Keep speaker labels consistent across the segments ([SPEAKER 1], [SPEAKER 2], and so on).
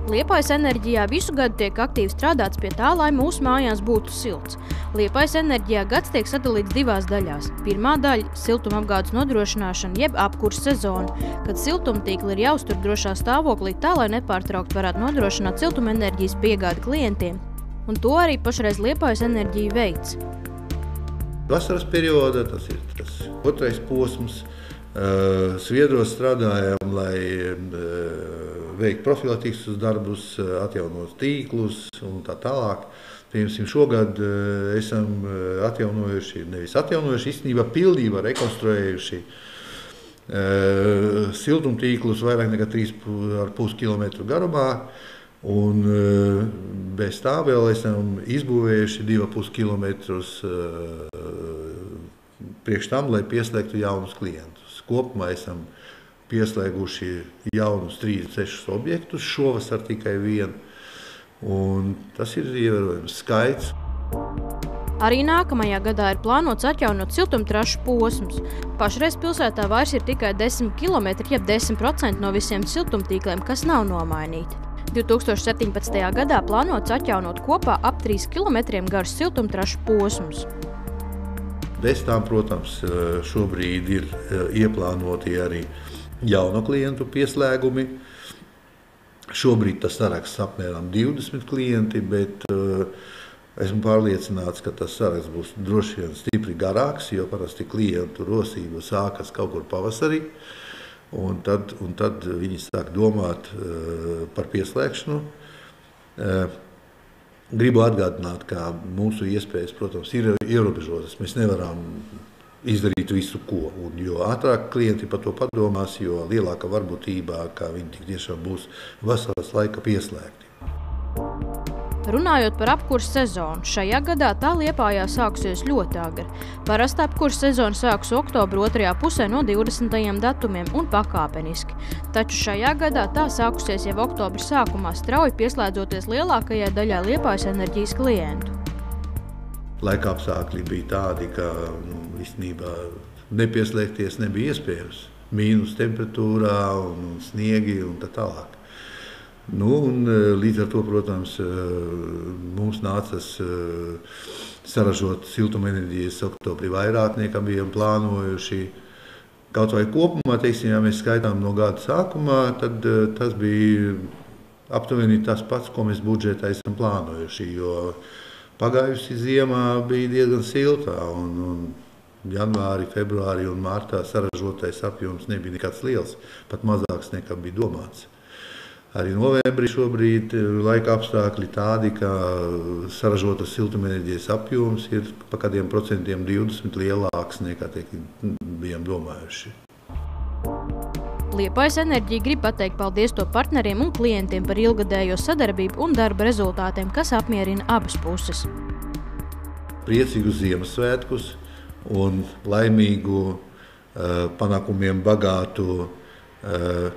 [SPEAKER 1] Liepājas enerģijā visu gadu tiek aktīvi strādāts pie tā, lai mūsu mājās būtu silts. Liepājas enerģijā gads tiek sadalīts divās daļās. Pirmā daļa – siltumapgādes nodrošināšana jeb apkures sezona, kad siltumtīkli ir jāuztur drošā stāvoklī tā, lai nepārtraukti varētu nodrošināt siltumenerģijas piegādi klientiem. Un to arī pašreiz Liepājas enerģija veic.
[SPEAKER 2] Vasaras periodā tas ir tas otrais posms. Sviedros strādājam, lai veikt profilaktiskus darbus, atjaunot tīklus un tā tālāk. Piemēram, šogad esam atjaunojuši, nevis atjaunojuši, īstenībā pildībā rekonstruējuši siltumtīklus vairāk nekā 3,5 km garumā. Un bez tā vēl esam izbūvējuši 2,5 km priekš tam, lai pieslēgtu jaunus klientus. Kopumā esam pieslēguši jaunus 36 objektus, šovasar tikai vienu. Un tas ir ievērojams skaits.
[SPEAKER 1] Arī nākamajā gadā ir plānots atjaunot siltumtrašu posmus. Pašreiz pilsētā vairs ir tikai 10 km, jeb 10% no visiem siltumtīkliem, kas nav nomainīti. 2017. gadā plānots atjaunot kopā ap 3 km garus siltumtrašu posmus.
[SPEAKER 2] Bez tām, protams, šobrīd ir ieplānoti arī jauno klientu pieslēgumi. Šobrīd tas saraksts apmēram 20 klienti, bet esmu pārliecināts, ka tas saraksts būs droši vien stipri garāks, jo parasti klientu rosība sākas kaut kur pavasarī. Un tad viņi sāk domāt par pieslēgšanu. Gribu atgādināt, ka mūsu iespējas, protams, ir ierobežotas. Mēs nevaram izdarīt visu, ko. Un jo ātrāk klienti par to padomās, jo lielāka varbūtība, ka viņi tik tiešām būs vasaras laika pieslēgti.
[SPEAKER 1] Runājot par apkures sezonu, šajā gadā tā Liepājā sākusies ļoti agri. Parasti apkures sezona sākas oktobra otrajā pusē no 20. datumiem un pakāpeniski. Taču šajā gadā tā sākusies jau oktobra sākumā, strauji pieslēdzoties lielākajai daļai Liepājas enerģijas klientu.
[SPEAKER 2] Laika apstākļi bija tādi, ka īstenībā nepieslēgties nebija iespējams. Mīnus temperatūrā un sniegi un tā tālāk. Līdz ar to, protams, mums nācas saražot siltumenerģijas oktobrī vairāk nekā bijām plānojuši. Kaut vai kopumā, teiksim, ja mēs skaitām no gada sākumā, tad tas bija aptuveni tas pats, ko mēs budžetā esam plānojuši, jo pagājusi ziemā bija diezgan siltā un janvārī, februārī un martā saražotais apjoms nebija nekāds liels, pat mazāks nekā bija domāts. Arī novembrī šobrīd laika apstākļi tādi, ka saražotas siltumenerģijas apjoms ir pa kādiem procentiem 20 lielāks nekā bijām domājuši.
[SPEAKER 1] Liepājas enerģija grib pateikt paldies to partneriem un klientiem par ilgadējo sadarbību un darba rezultātiem, kas apmierina abas puses.
[SPEAKER 2] Priecīgus Ziemassvētkus un laimīgu, panākumiem bagātu,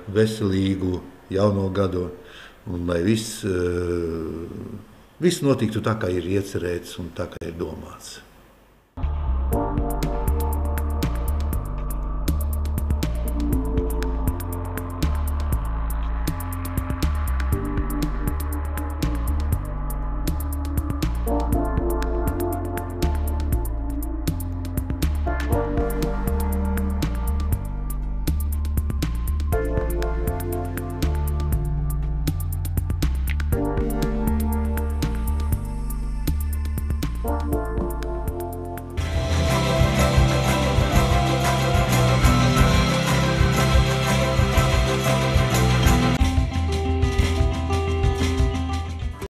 [SPEAKER 2] veselīgu jauno gadu, un lai viss notiktu tā, kā ir iecerēts un tā, kā ir domāts.